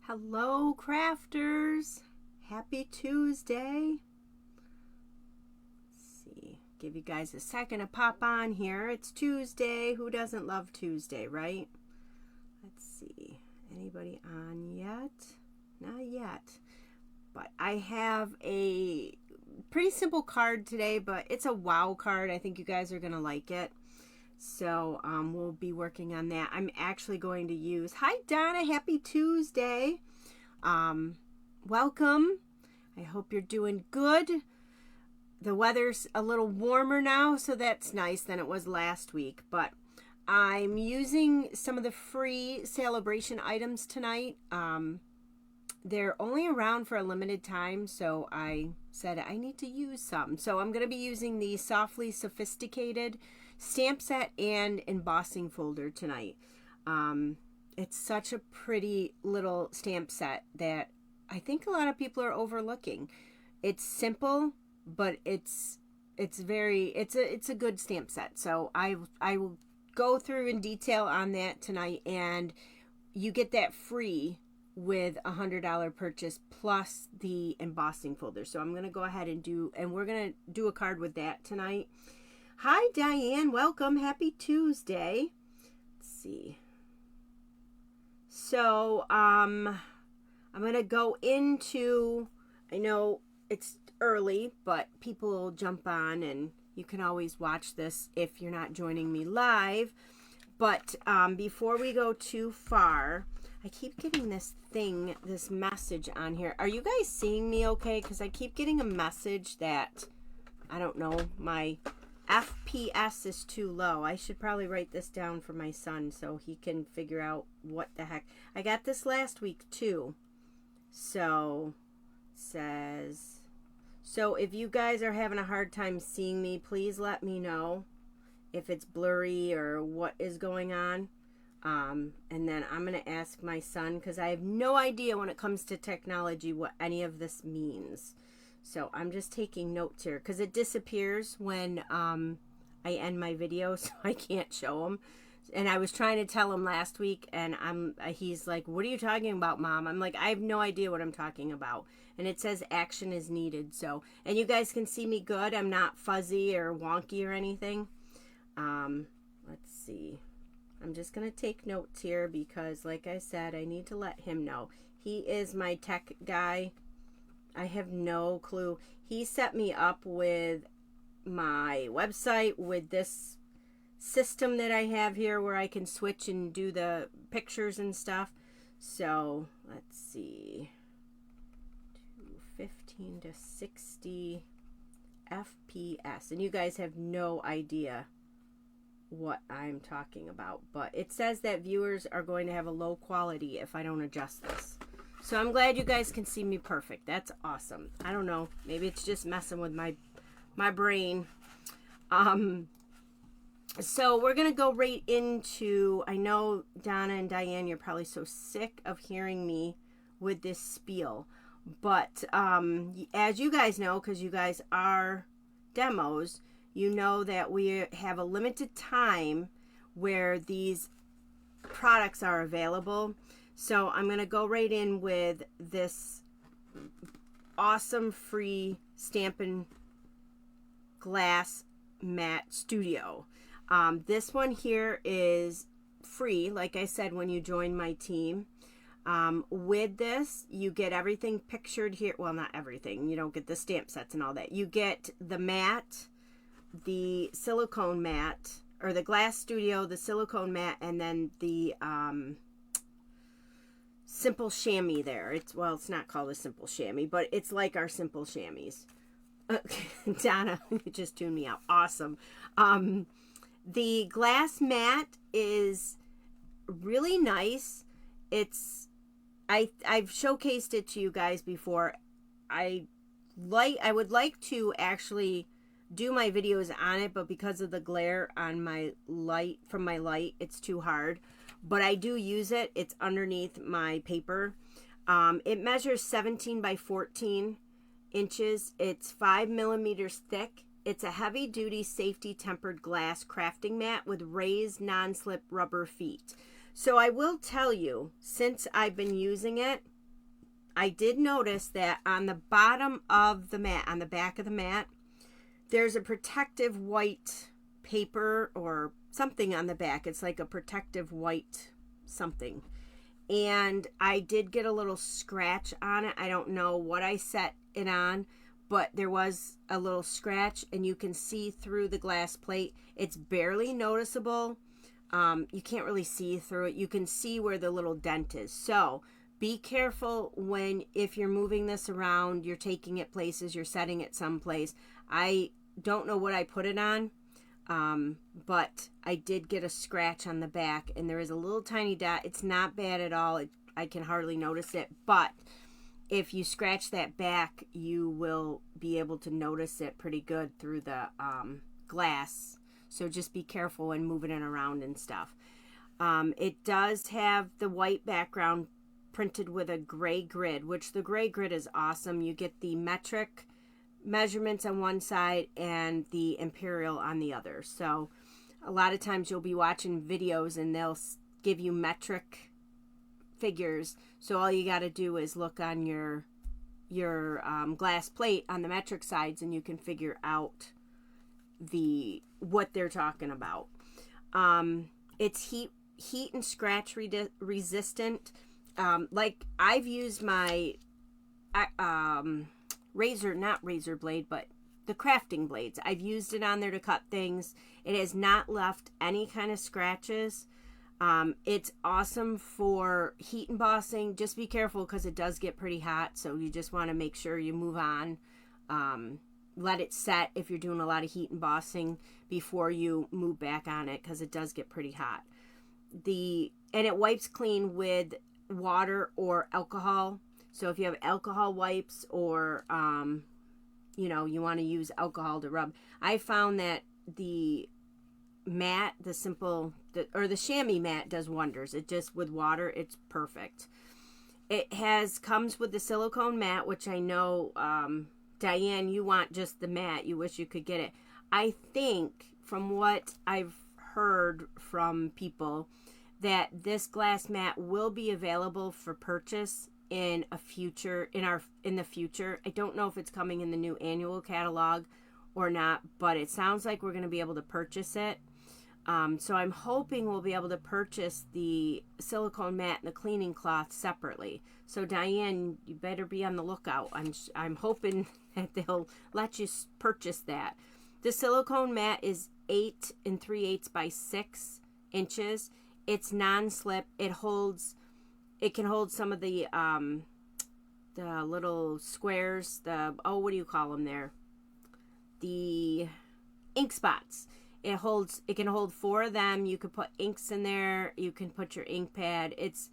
Hello, crafters. Happy Tuesday. Let's see. Give you guys a second to pop on here. It's Tuesday. Who doesn't love Tuesday, right? Let's see. Anybody on yet? Not yet. But I have a pretty simple card today, but it's a wow card. I think you guys are going to like it. So we'll be working on that. I'm actually going to use, hi Donna, happy Tuesday. Welcome. I hope you're doing good. The weather's a little warmer now, so that's nice than it was last week. But I'm using some of the free celebration items tonight. They're only around for a limited time, so I said I need to use some. So I'm going to be using the Softly Sophisticated stamp set and embossing folder tonight. It's such a pretty little stamp set that I think a lot of people are overlooking. It's simple, but it's a good stamp set. So I will go through in detail on that tonight, and you get that free with a $100 purchase plus the embossing folder. So I'm going to go ahead and we're going to do a card with that tonight. Hi Diane, welcome. Happy Tuesday. Let's see. So I'm going to go into, I know it's early, but people will jump on and you can always watch this if you're not joining me live. But before we go too far, I keep getting this message on here. Are you guys seeing me okay? Because I keep getting a message that, I don't know, my FPS is too low. I should probably write this down for my son so he can figure out what the heck. I got this last week too. So, says, so if you guys are having a hard time seeing me, please let me know if it's blurry or what is going on. And then I'm going to ask my son, because I have no idea when it comes to technology what any of this means. So I'm just taking notes here because it disappears when I end my video, so I can't show him. And I was trying to tell him last week, and he's like, "What are you talking about, Mom?" I'm like, "I have no idea what I'm talking about." And it says action is needed. So, and you guys can see me good. I'm not fuzzy or wonky or anything. Let's see. I'm just going to take notes here because, like I said, I need to let him know. He is my tech guy. I have no clue. He set me up with my website with this system that I have here where I can switch and do the pictures and stuff. So let's see. 15 to 60 FPS. And you guys have no idea what I'm talking about. But it says that viewers are going to have a low quality if I don't adjust this. So I'm glad you guys can see me perfect. That's awesome. I don't know. Maybe it's just messing with my brain. So we're going to go right into, I know Donna and Diane, you're probably so sick of hearing me with this spiel. But as you guys know, because you guys are demos, you know that we have a limited time where these products are available. So I'm going to go right in with this awesome free Stampin' Glass Mat Studio. This one here is free, like I said, when you join my team. With this, you get everything pictured here. Well, not everything. You don't get the stamp sets and all that. You get the mat, the silicone mat, or the Glass Studio, the silicone mat, and then the simple chamois there. It's not called a simple chamois, but it's like our simple chamois. Donna, you just tuned me out. Awesome. The glass mat is really nice. I've showcased it to you guys before. I would like to actually do my videos on it, but because of the glare on my light it's too hard. But I do use it. It's underneath my paper. It measures 17 by 14 inches. It's 5 millimeters thick. It's a heavy-duty, safety-tempered glass crafting mat with raised non-slip rubber feet. So I will tell you, since I've been using it, I did notice that on the bottom of the mat, on the back of the mat, there's a protective white paper or something on the back. It's like a protective white something. And I did get a little scratch on it. I don't know what I set it on, but there was a little scratch, and you can see through the glass plate. It's barely noticeable. You can't really see through it. You can see where the little dent is. So be careful if you're moving this around, you're taking it places, you're setting it someplace. I don't know what I put it on, but I did get a scratch on the back, and there is a little tiny dot. It's not bad at all. I can hardly notice it, but if you scratch that back, you will be able to notice it pretty good through the glass. So just be careful when moving it around and stuff. It does have the white background printed with a gray grid, which the gray grid is awesome. You get the metric measurements on one side and the imperial on the other. So a lot of times you'll be watching videos and they'll give you metric figures. So all you got to do is look on your glass plate on the metric sides, and you can figure out what they're talking about. It's heat and scratch resistant. Like I've used my not razor blade, but the crafting blades. I've used it on there to cut things. It has not left any kind of scratches. It's awesome for heat embossing. Just be careful because it does get pretty hot, so you just want to make sure you move on. Let it set if you're doing a lot of heat embossing before you move back on it, because it does get pretty hot. And it wipes clean with water or alcohol. So if you have alcohol wipes, or you want to use alcohol to rub, I found that the mat, the chamois mat, does wonders. It just, with water, it's perfect. It comes with the silicone mat, which I know, Diane, you want just the mat. You wish you could get it. I think, from what I've heard from people, that this glass mat will be available for purchase in the future. I don't know if it's coming in the new annual catalog or not, but it sounds like we're going to be able to purchase it. So I'm hoping we'll be able to purchase the silicone mat and the cleaning cloth separately. So Diane, you better be on the lookout. I'm hoping that they'll let you purchase that. The silicone mat is 8 3/8 by 6 inches. It's non-slip. It can hold some of the little squares. What do you call them there? The ink spots. It can hold 4 of them. You could put inks in there. You can put your ink pad. It's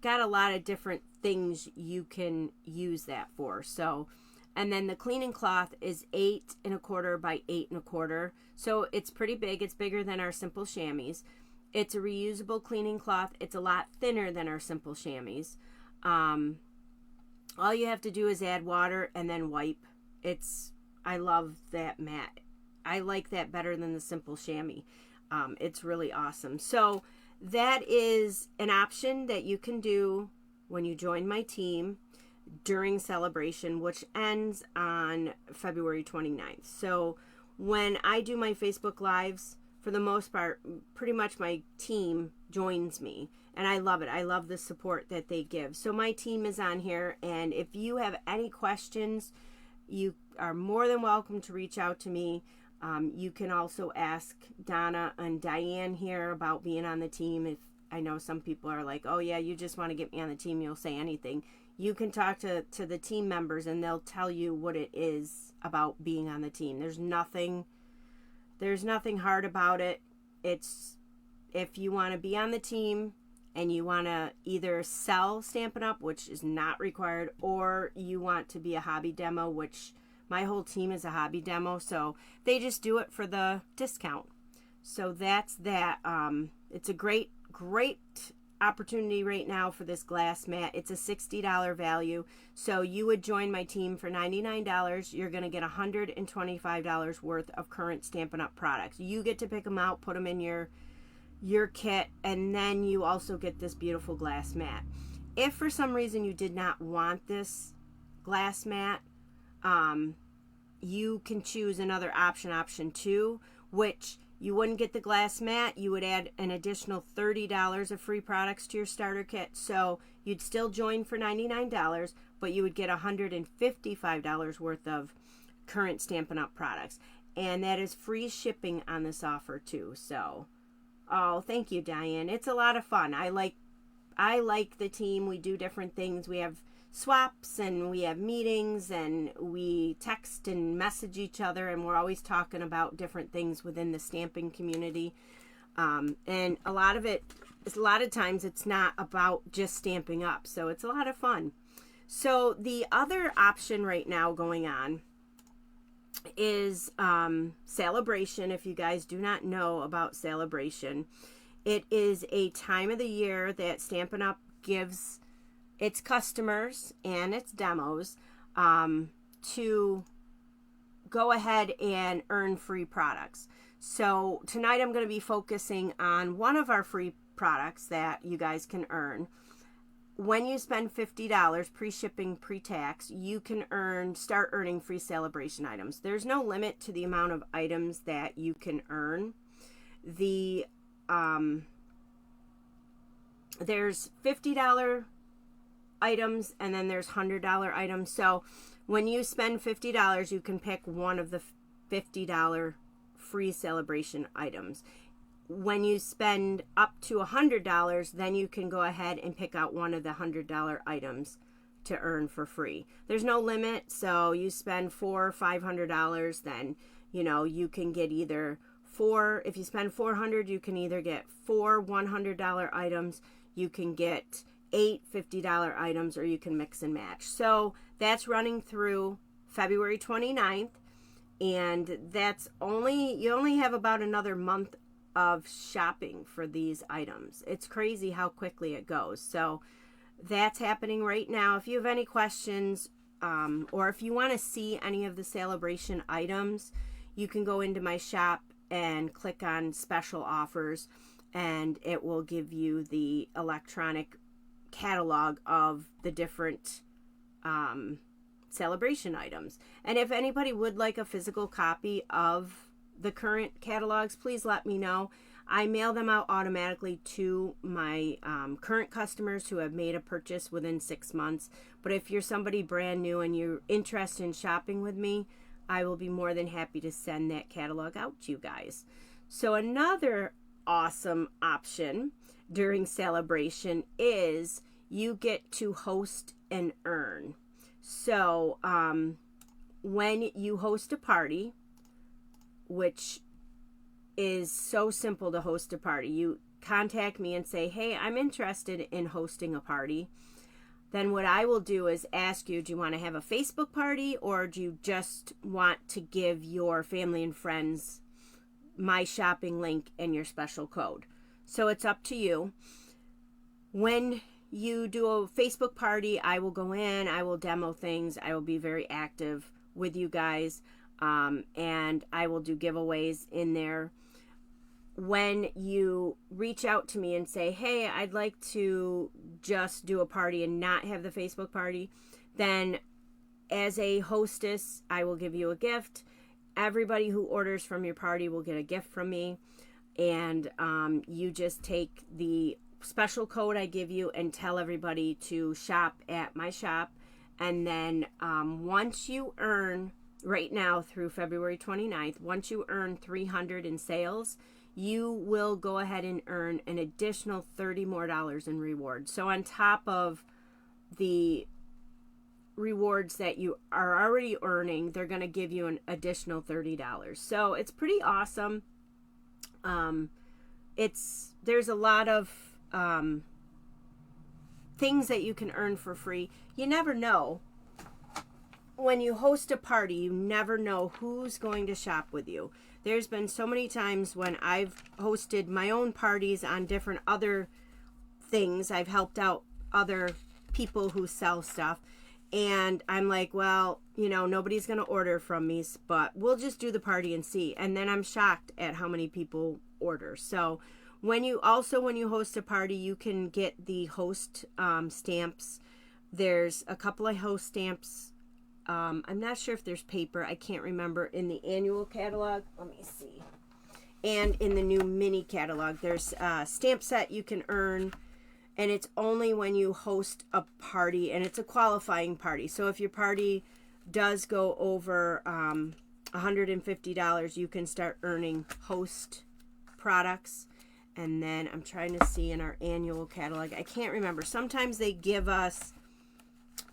got a lot of different things you can use that for. So, and then the cleaning cloth is 8 1/4 by 8 1/4. So it's pretty big. It's bigger than our simple chamois. It's a reusable cleaning cloth. It's a lot thinner than our simple chamois. All you have to do is add water and then wipe. I love that mat. I like that better than the simple chamois. It's really awesome. So that is an option that you can do when you join my team during celebration, which ends on February 29th. So when I do my Facebook Lives, for the most part, pretty much my team joins me, and I love it. I love the support that they give. So my team is on here, and if you have any questions, you are more than welcome to reach out to me. You can also ask Donna and Diane here about being on the team. If I know some people are like, oh yeah, you just want to get me on the team, you'll say anything. You can talk to the team members, and they'll tell you what it is about being on the team. There's nothing hard about it. It's, if you want to be on the team and you want to either sell Stampin' Up!, which is not required, or you want to be a hobby demo, which my whole team is a hobby demo, so they just do it for the discount. So that's that. It's a great opportunity right now for this glass mat. It's a $60 value. So you would join my team for $99. You're going to get $125 worth of current Stampin' Up! Products. You get to pick them out, put them in your kit, and then you also get this beautiful glass mat. If for some reason you did not want this glass mat, you can choose another option 2, which you wouldn't get the glass mat. You would add an additional $30 of free products to your starter kit. So you'd still join for $99, but you would get $155 worth of current Stampin' Up! Products. And that is free shipping on this offer too. So, oh, thank you, Diane. It's a lot of fun. I like the team. We do different things. We have swaps and we have meetings and we text and message each other, and we're always talking about different things within the stamping community. And a lot of times it's not about just Stampin' Up! So it's a lot of fun. So the other option right now going on is Celebration. If you guys do not know about Celebration, it is a time of the year that Stampin' Up! Gives its customers and its demos to go ahead and earn free products. So tonight I'm going to be focusing on one of our free products that you guys can earn. When you spend $50 pre-shipping, pre-tax, you can start earning free Celebration items. There's no limit to the amount of items that you can earn. There's $50 items and then there's $100 items. So when you spend $50, you can pick one of the $50 free Celebration items. When you spend up to $100, then you can go ahead and pick out one of the $100 items to earn for free. There's no limit. So you spend $400 or $500, then you can get either if you spend $400, you can either get 4 $100 items, you can get 8 $50 items, or you can mix and match. So that's running through February 29th, and you only have about another month of shopping for these items. It's crazy how quickly it goes. So that's happening right now. If you have any questions, or if you want to see any of the Celebration items, you can go into my shop and click on special offers, and it will give you the electronic catalog of the different Celebration items. And if anybody would like a physical copy of the current catalogs, please let me know. I mail them out automatically to my current customers who have made a purchase within 6 months. But if you're somebody brand new and you're interested in shopping with me, I will be more than happy to send that catalog out to you guys. So another awesome option during Celebration is you get to host and earn. So when you host a party, which is so simple to host a party, you contact me and say, hey, I'm interested in hosting a party. Then what I will do is ask you, do you want to have a Facebook party, or do you just want to give your family and friends my shopping link and your special code? So it's up to you. When you do a Facebook party, I will go in, I will demo things, I will be very active with you guys, and I will do giveaways in there. When you reach out to me and say, hey, I'd like to just do a party and not have the Facebook party, then as a hostess, I will give you a gift. Everybody who orders from your party will get a gift from me, and you just take the special code I give you and tell everybody to shop at my shop. And then once you earn, right now through February 29th, once you earn 300 in sales, you will go ahead and earn an additional $30 more in rewards. So on top of the rewards that you are already earning, they're going to give you an additional $30. So it's pretty awesome. There's a lot of things that you can earn for free. You never know. When you host a party, you never know who's going to shop with you. There's been so many times when I've hosted my own parties on different other things. I've helped out other people who sell stuff. And I'm like, well, nobody's going to order from me, but we'll just do the party and see. And then I'm shocked at how many people order. So When you host a party, you can get the host stamps. There's a couple of host stamps. I'm not sure if there's paper. I can't remember. In the annual catalog, let me see. And in the new mini catalog, there's a stamp set you can earn. And it's only when you host a party, and it's a qualifying party. So if your party does go over $150, you can start earning host products. And then I'm trying to see in our annual catalog, I can't remember. Sometimes they give us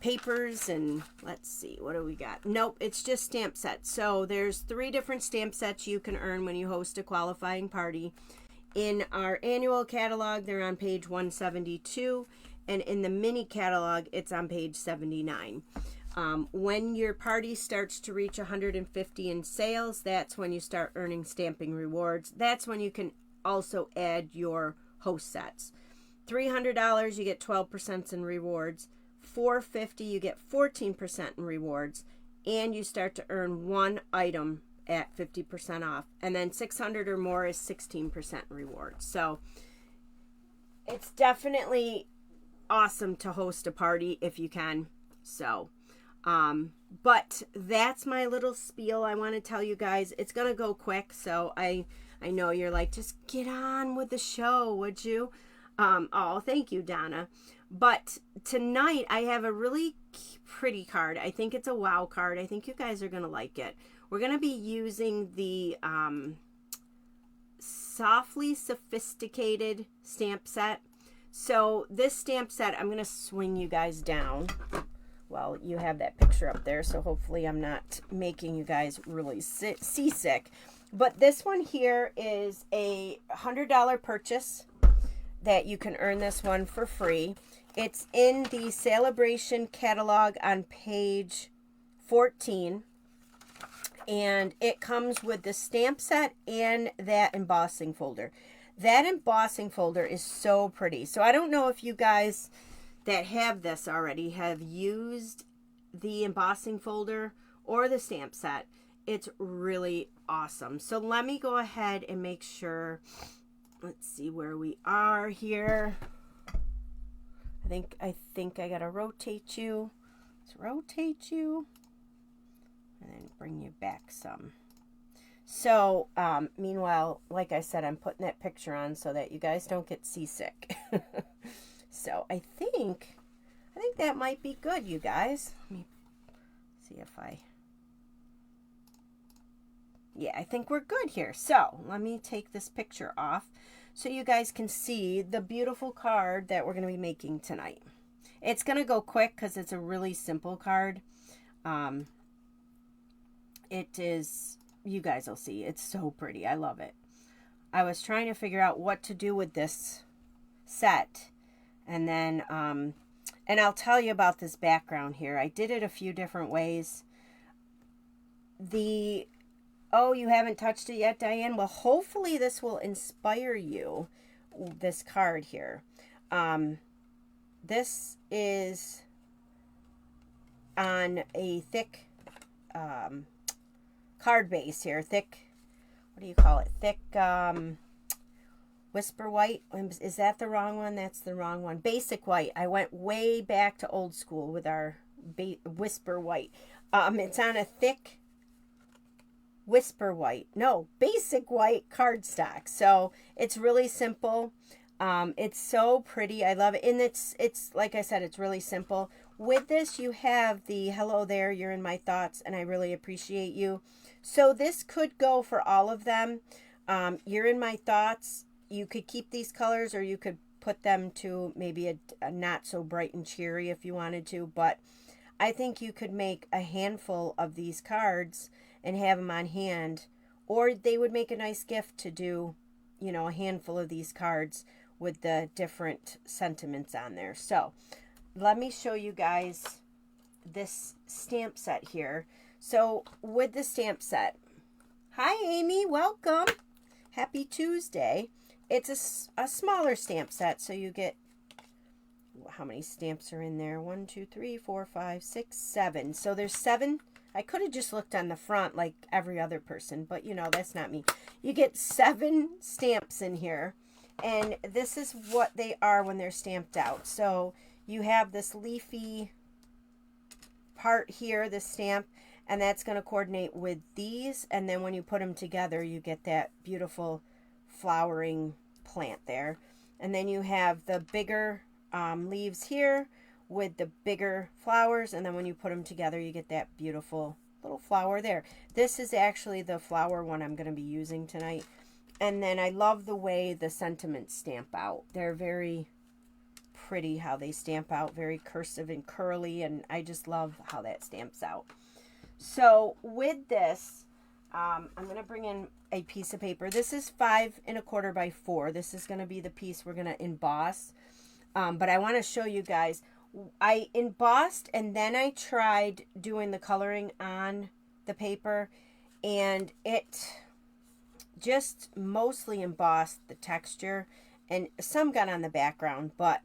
papers, and let's see, what do we got? Nope, it's just stamp sets. So there's 3 different stamp sets you can earn when you host a qualifying party. In our annual catalog, they're on page 172, and in the mini catalog, it's on page 79. When your party starts to reach 150 in sales, that's when you start earning stamping rewards. That's when you can also add your host sets. $300, you get 12% in rewards. $450, you get 14% in rewards, and you start to earn 1 item at 50% off. And then 600 or more is 16% rewards. So it's definitely awesome to host a party if you can. So, but that's my little spiel. I want to tell you guys, it's going to go quick. So I know you're like, just get on with the show, would you? Oh, thank you, Donna. But tonight I have a really pretty card. I think it's a wow card. I think you guys are going to like it. We're going to be using the Softly Sophisticated stamp set. So this stamp set, I'm going to swing you guys down. Well, you have that picture up there, so hopefully I'm not making you guys really seasick. But this one here is a $100 purchase that you can earn this one for free. It's in the Celebration catalog on page 14. And it comes with the stamp set and that embossing folder. That embossing folder is so pretty. So I don't know if you guys that have this already have used the embossing folder or the stamp set. It's really awesome. So let me go ahead and make sure. Let's see where we are here. I think I gotta rotate you. Let's rotate you. And then bring you back some. So, meanwhile, like I said, I'm putting that picture on so that you guys don't get seasick. So, I think that might be good, you guys. Let me see if yeah, I think we're good here. So, let me take this picture off so you guys can see the beautiful card that we're going to be making tonight. It's going to go quick because it's a really simple card. It is, you guys will see, it's so pretty. I love it. I was trying to figure out what to do with this set. And then, and I'll tell you about this background here. I did it a few different ways. Oh, you haven't touched it yet, Diane? Well, hopefully this will inspire you, this card here. This is on a thick card base here. Thick, what do you call it? Thick Whisper White. Is that the wrong one? That's the wrong one. Basic White. I went way back to old school with our Whisper White. It's on a thick Whisper White. No, Basic White cardstock. So it's really simple. It's so pretty. I love it. And it's like I said, it's really simple. With this, you have the hello there, you're in my thoughts, and I really appreciate you. So this could go for all of them. You're in my thoughts. You could keep these colors, or you could put them to maybe a not so bright and cheery if you wanted to. But I think you could make a handful of these cards and have them on hand. Or they would make a nice gift to do, you know, a handful of these cards with the different sentiments on there. So let me show you guys this stamp set here. So with the stamp set, hi Amy, welcome. Happy Tuesday. It's a smaller stamp set, so you get, how many stamps are in there? 1, 2, 3, 4, 5, 6, 7. So there's 7. I could have just looked on the front like every other person, but you know, that's not me. You get 7 stamps in here. And this is what they are when they're stamped out. So you have this leafy part here, this stamp, and that's going to coordinate with these. And then when you put them together, you get that beautiful flowering plant there. And then you have the bigger leaves here with the bigger flowers. And then when you put them together, you get that beautiful little flower there. This is actually the flower one I'm going to be using tonight. And then I love the way the sentiments stamp out. They're very pretty how they stamp out, very cursive and curly, and I just love how that stamps out. So with this, I'm going to bring in a piece of paper. This is 5 1/4 by 4. This is going to be the piece we're going to emboss. But I want to show you guys, I embossed and then I tried doing the coloring on the paper, and it just mostly embossed the texture, and some got on the background. But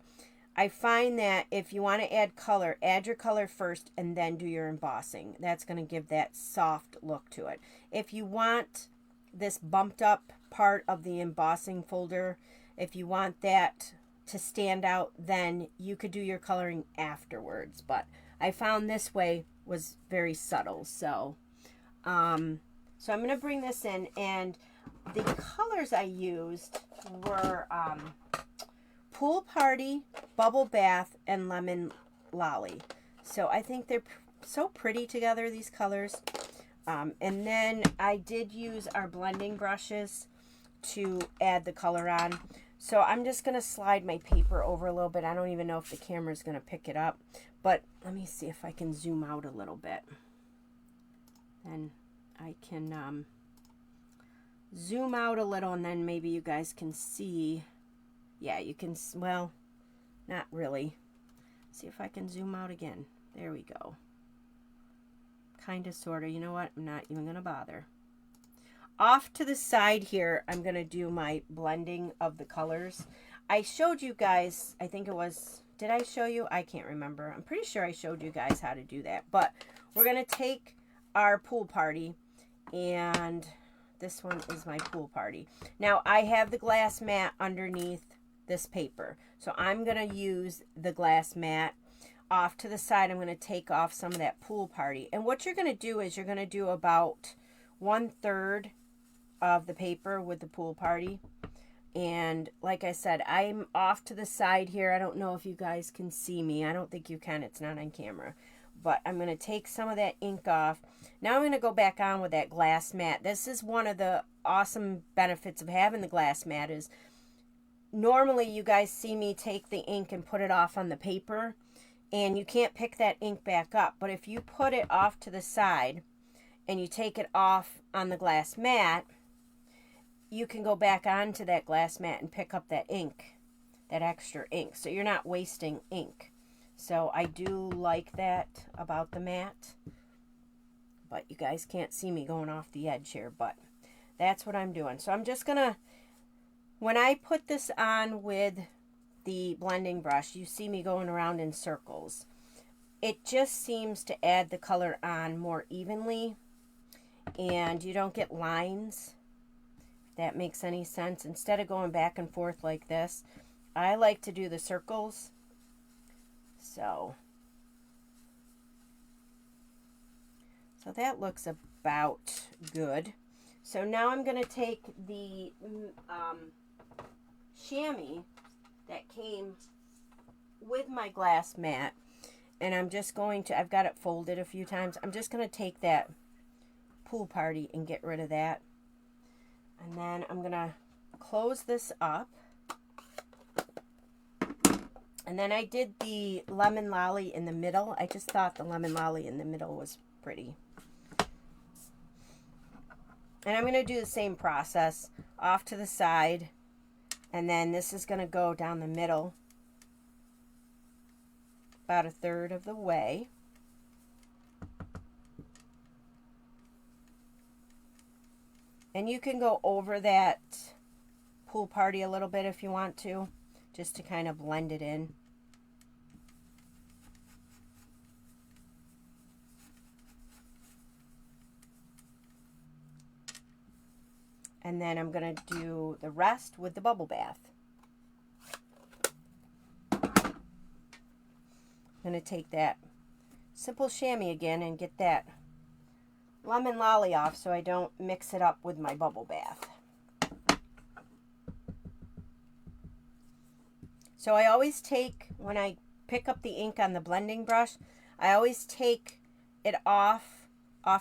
I find that if you want to add your color first and then do your embossing. That's going to give that soft look to it. If you want this bumped up part of the embossing folder, if you want that to stand out, then you could do your coloring afterwards. But I found this way was very subtle. So I'm going to bring this in, and the colors I used were Pool Party, Bubble Bath, and Lemon Lolly. So I think they're so pretty together, these colors. And then I did use our blending brushes to add the color on. So I'm just going to slide my paper over a little bit. I don't even know if the camera is going to pick it up. But let me see if I can zoom out a little bit. And I can zoom out a little, and then maybe you guys can see. Yeah, you can, well, not really. See if I can zoom out again. There we go. Kind of, sort of. You know what? I'm not even going to bother. Off to the side here, I'm going to do my blending of the colors. I showed you guys, I think it was, did I show you? I can't remember. I'm pretty sure I showed you guys how to do that. But we're going to take our Pool Party, and this one is my Pool Party. Now, I have the glass mat underneath this paper. So I'm going to use the glass mat. Off to the side, I'm going to take off some of that Pool Party. And what you're going to do is you're going to do about 1/3 of the paper with the Pool Party. And like I said, I'm off to the side here. I don't know if you guys can see me. I don't think you can. It's not on camera. But I'm going to take some of that ink off. Now I'm going to go back on with that glass mat. This is one of the awesome benefits of having the glass mat is normally you guys see me take the ink and put it off on the paper, and you can't pick that ink back up. But if you put it off to the side and you take it off on the glass mat, you can go back onto that glass mat and pick up that ink, that extra ink. So you're not wasting ink. So I do like that about the mat. But you guys can't see me going off the edge here, but that's what I'm doing. So I'm just going to, when I put this on with the blending brush, you see me going around in circles. It just seems to add the color on more evenly, and you don't get lines, if that makes any sense. Instead of going back and forth like this, I like to do the circles. So that looks about good. So now I'm going to take the chamois that came with my glass mat, and I'm just going to, I've got it folded a few times. I'm just going to take that Pool Party and get rid of that. And then I'm going to close this up. And then I did the Lemon Lolly in the middle. I just thought the Lemon Lolly in the middle was pretty. And I'm going to do the same process off to the side. And then this is going to go down the middle about 1/3 of the way. And you can go over that Pool Party a little bit if you want to, just to kind of blend it in. And then I'm going to do the rest with the bubble bath. I'm going to take that simple chamois again and get that lemon lolly off so I don't mix it up with my bubble bath. So I always take, when I pick up the ink on the blending brush, I always take it off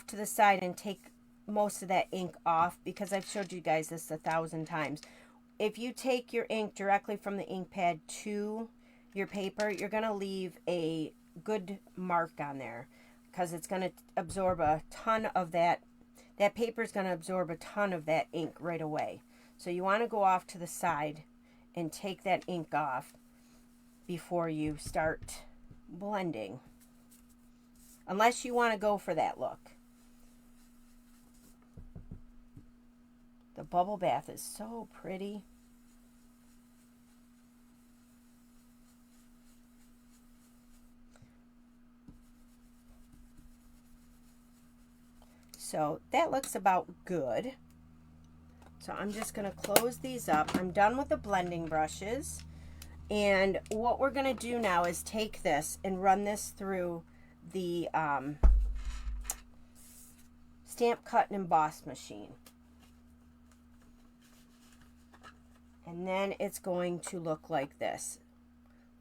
to the side and take most of that ink off, because I've showed you guys this 1,000 times. If you take your ink directly from the ink pad to your paper, you're going to leave a good mark on there, because it's going to absorb a ton of that. That paper is going to absorb a ton of that ink right away. So you want to go off to the side and take that ink off before you start blending, unless you want to go for that look. The bubble bath is so pretty. So that looks about good. So I'm just going to close these up. I'm done with the blending brushes. And what we're going to do now is take this and run this through the stamp, cut, and emboss machine. And then it's going to look like this.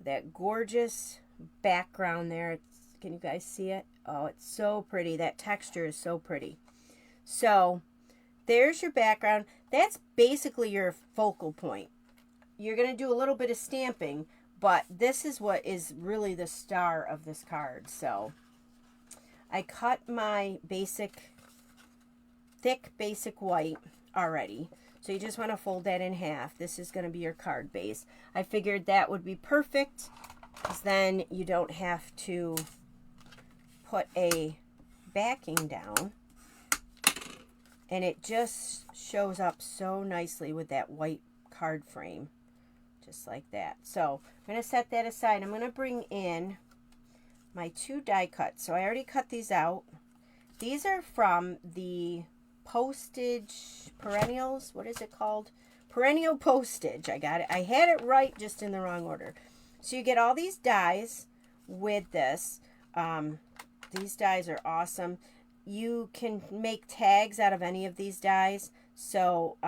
That gorgeous background there. Can you guys see it? Oh, it's so pretty. That texture is so pretty. So there's your background. That's basically your focal point. You're going to do a little bit of stamping, but this is what is really the star of this card. So I cut my thick basic white already. So you just want to fold that in half. This is going to be your card base. I figured that would be perfect, because then you don't have to put a backing down. And it just shows up so nicely with that white card frame. Just like that. So I'm going to set that aside. I'm going to bring in my 2 die cuts. So I already cut these out. These are from the postage perennials. What is it called? Perennial postage. I got it. I had it right, just in the wrong order. So you get all these dies with this. These dies are awesome. You can make tags out of any of these dies. So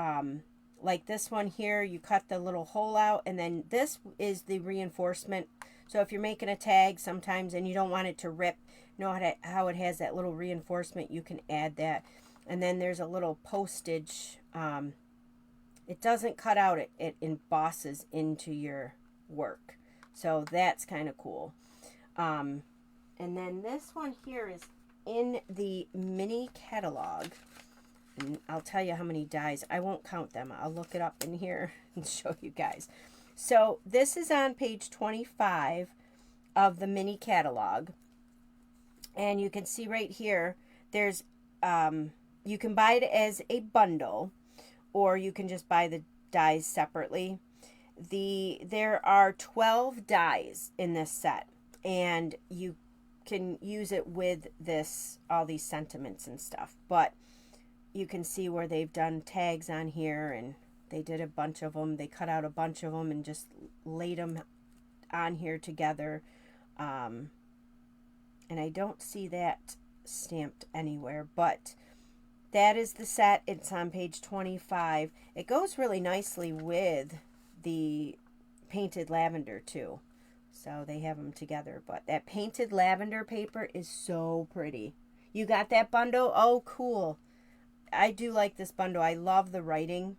like this one here, you cut the little hole out, and then this is the reinforcement. So if you're making a tag sometimes and you don't want it to rip, you know how it has that little reinforcement, you can add that. And then there's a little postage. It doesn't cut out, it embosses into your work. So that's kind of cool. And then this one here is in the mini catalog. And I'll tell you how many dies. I won't count them. I'll look it up in here and show you guys. So this is on page 25 of the mini catalog. And you can see right here, there's, you can buy it as a bundle, or you can just buy the dies separately. There are 12 dies in this set, and you can use it with all these sentiments and stuff. But you can see where they've done tags on here, and they did a bunch of them. They cut out a bunch of them and just laid them on here together. And I don't see that stamped anywhere, but that is the set. It's on page 25. It goes really nicely with the painted lavender too. So they have them together. But that painted lavender paper is so pretty. You got that bundle? Oh, cool. I do like this bundle. I love the writing.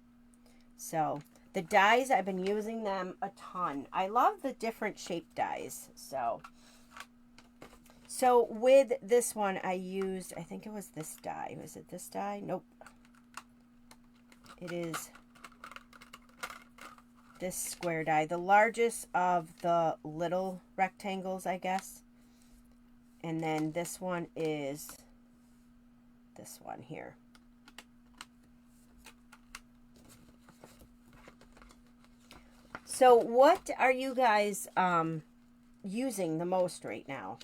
So the dies, I've been using them a ton. I love the different shaped dies. So with this one, I used, I think it was this die. Was it this die? Nope. It is this square die. The largest of the little rectangles, I guess. And then this one is this one here. So what are you guys using the most right now?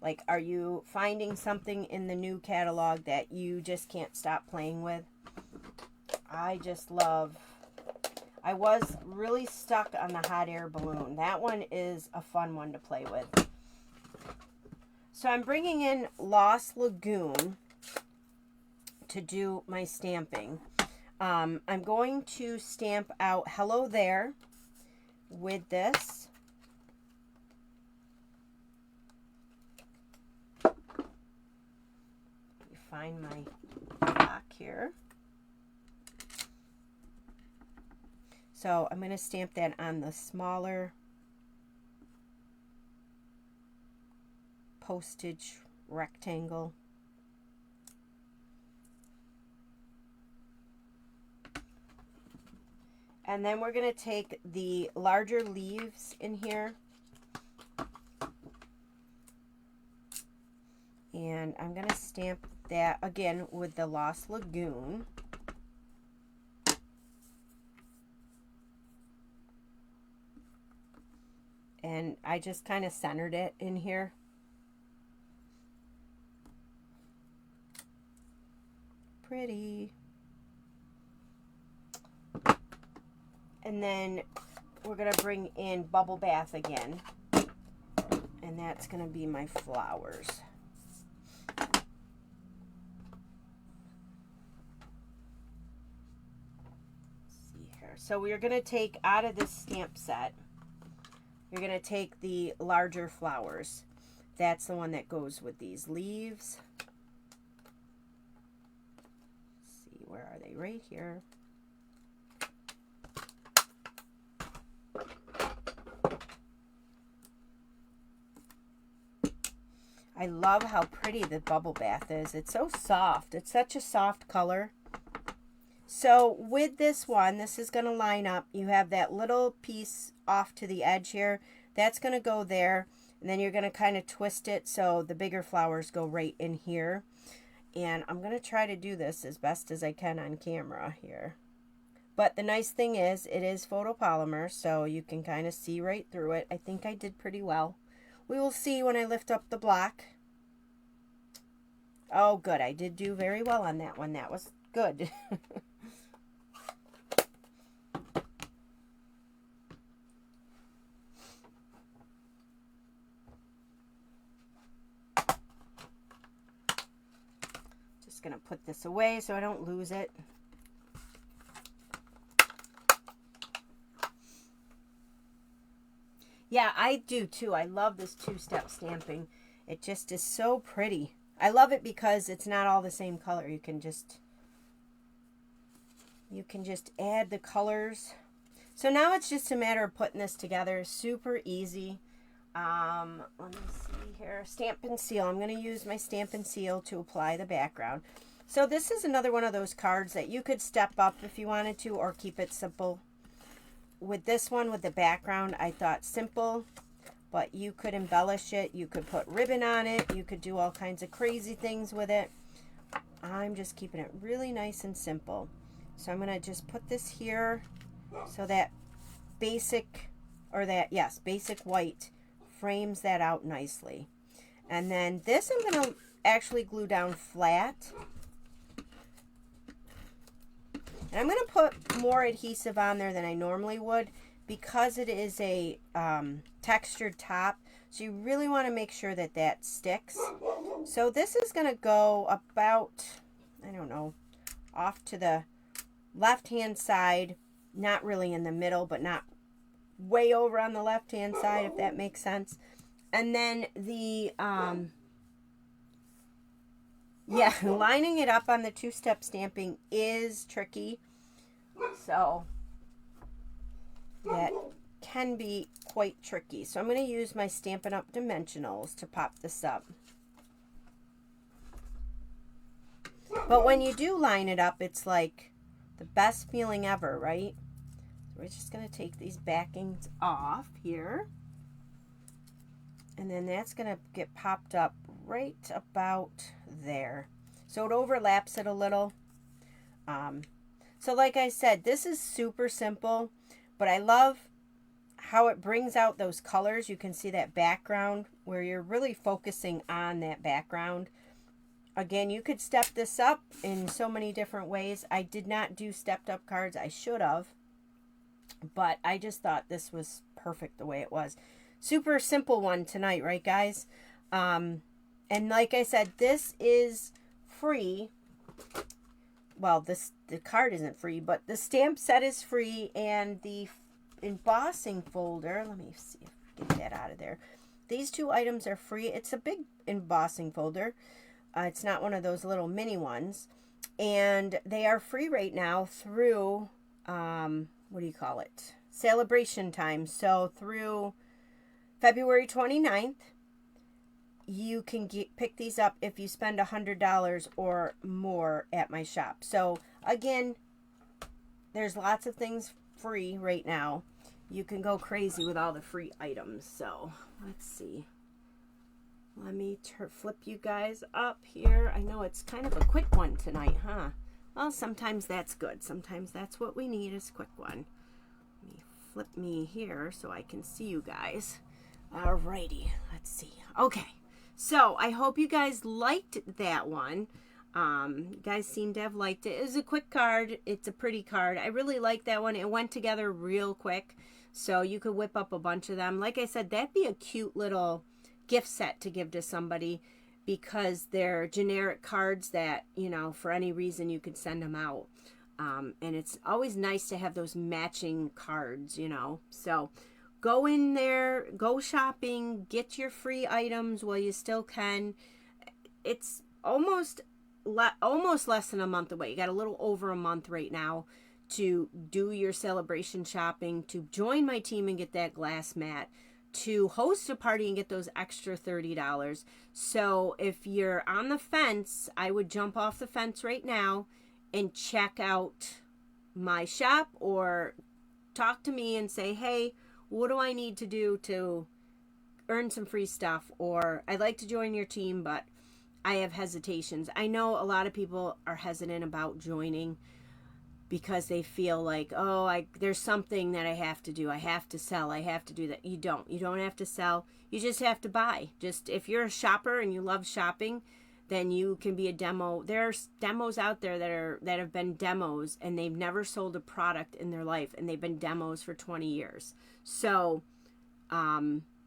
Like, are you finding something in the new catalog that you just can't stop playing with? I was really stuck on the hot air balloon. That one is a fun one to play with. So I'm bringing in Lost Lagoon to do my stamping. I'm going to stamp out Hello There with this. Find my block here. So I'm going to stamp that on the smaller postage rectangle. And then we're going to take the larger leaves in here. And I'm going to stamp that again with the Lost Lagoon. And I just kind of centered it in here. Pretty. And then we're going to bring in Bubble Bath again. And that's going to be my flowers. See here. So we're going to take out of this stamp set, you're going to take the larger flowers. That's the one that goes with these leaves. Let's see, where are they? Right here. I love how pretty the Bubble Bath is. It's so soft. It's such a soft color. So with this one, this is going to line up. You have that little piece off to the edge here. That's going to go there. And then you're going to kind of twist it so the bigger flowers go right in here. And I'm going to try to do this as best as I can on camera here. But the nice thing is, it is photopolymer, so you can kind of see right through it. I think I did pretty well. We will see when I lift up the block. Oh, good. I did do very well on that one. That was good. Just going to put this away so I don't lose it. Yeah, I do too. I love this two-step stamping. It just is so pretty. I love it because it's not all the same color. You can just add the colors. So now it's just a matter of putting this together. Super easy. Let me see here. Stamp and seal. I'm going to use my stamp and seal to apply the background. So this is another one of those cards that you could step up if you wanted to, or keep it simple. With this one, with the background, I thought simple, but you could embellish it. You could put ribbon on it. You could do all kinds of crazy things with it. I'm just keeping it really nice and simple. So I'm going to just put this here so that basic, or that, yes, basic white frames that out nicely. And then this I'm going to actually glue down flat. And I'm going to put more adhesive on there than I normally would because it is a textured top. So you really want to make sure that that sticks. So this is going to go about, I don't know, off to the left-hand side. Not really in the middle, but not way over on the left-hand side, if that makes sense. And then the, yeah, lining it up on the two-step stamping is tricky. So that can be quite tricky. So I'm going to use my Stampin' Up! Dimensionals to pop this up. But when you do line it up, it's like the best feeling ever, right? So we're just going to take these backings off here. And then that's going to get popped up right about there. So it overlaps it a little. So like I said, this is super simple, but I love how it brings out those colors. You can see that background where you're really focusing on that background. Again, you could step this up in so many different ways. I did not do stepped up cards. I should have, but I just thought this was perfect the way it was. Super simple one tonight, right guys? And like I said, this is free. Well, the card isn't free, but the stamp set is free, and the embossing folder, let me see if I can get that out of there. These two items are free. It's a big embossing folder. It's not one of those little mini ones. And they are free right now through, what do you call it? Celebration time. So through February 29th, you can pick these up if you spend $100 or more at my shop. So again, there's lots of things free right now. You can go crazy with all the free items. So let's see. Let me flip you guys up here. I know it's kind of a quick one tonight, huh? Well, sometimes that's good. Sometimes that's what we need is a quick one. Let me flip me here so I can see you guys. Alrighty, let's see. Okay. So, I hope you guys liked that one. You guys seem to have liked it. It was a quick card. It's a pretty card. I really like that one. It went together real quick. So, you could whip up a bunch of them. Like I said, that'd be a cute little gift set to give to somebody because they're generic cards that, you know, for any reason you could send them out. And it's always nice to have those matching cards, you know. So, go in there, go shopping, get your free items while you still can. It's almost less than a month away. You got a little over a month right now to do your celebration shopping, to join my team and get that glass mat, to host a party and get those extra $30. So if you're on the fence, I would jump off the fence right now and check out my shop or talk to me and say, hey, what do I need to do to earn some free stuff? Or I'd like to join your team, but I have hesitations. I know a lot of people are hesitant about joining because they feel like, oh, there's something that I have to do. I have to sell. I have to do that. You don't. You don't have to sell. You just have to buy. Just if you're a shopper and you love shopping, then you can be a demo. There's demos out there that have been demos and they've never sold a product in their life, and they've been demos for 20 years. So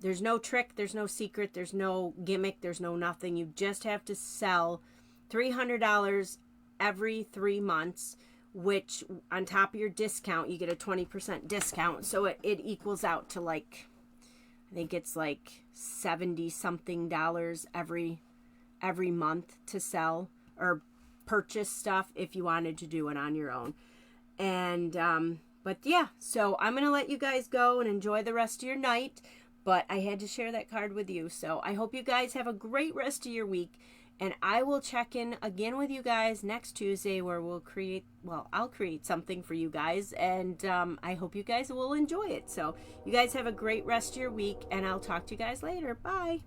there's no trick, there's no secret, there's no gimmick, there's no nothing. You just have to sell $300 every 3 months, which on top of your discount, you get a 20% discount. So it equals out to like, I think it's like 70 something dollars every month to sell or purchase stuff if you wanted to do it on your own. And but yeah, so I'm gonna let you guys go and enjoy the rest of your night, but I had to share that card with you. So I hope you guys have a great rest of your week, and I will check in again with you guys next Tuesday where I'll create something for you guys, and I hope you guys will enjoy it. So you guys have a great rest of your week, and I'll talk to you guys later. Bye.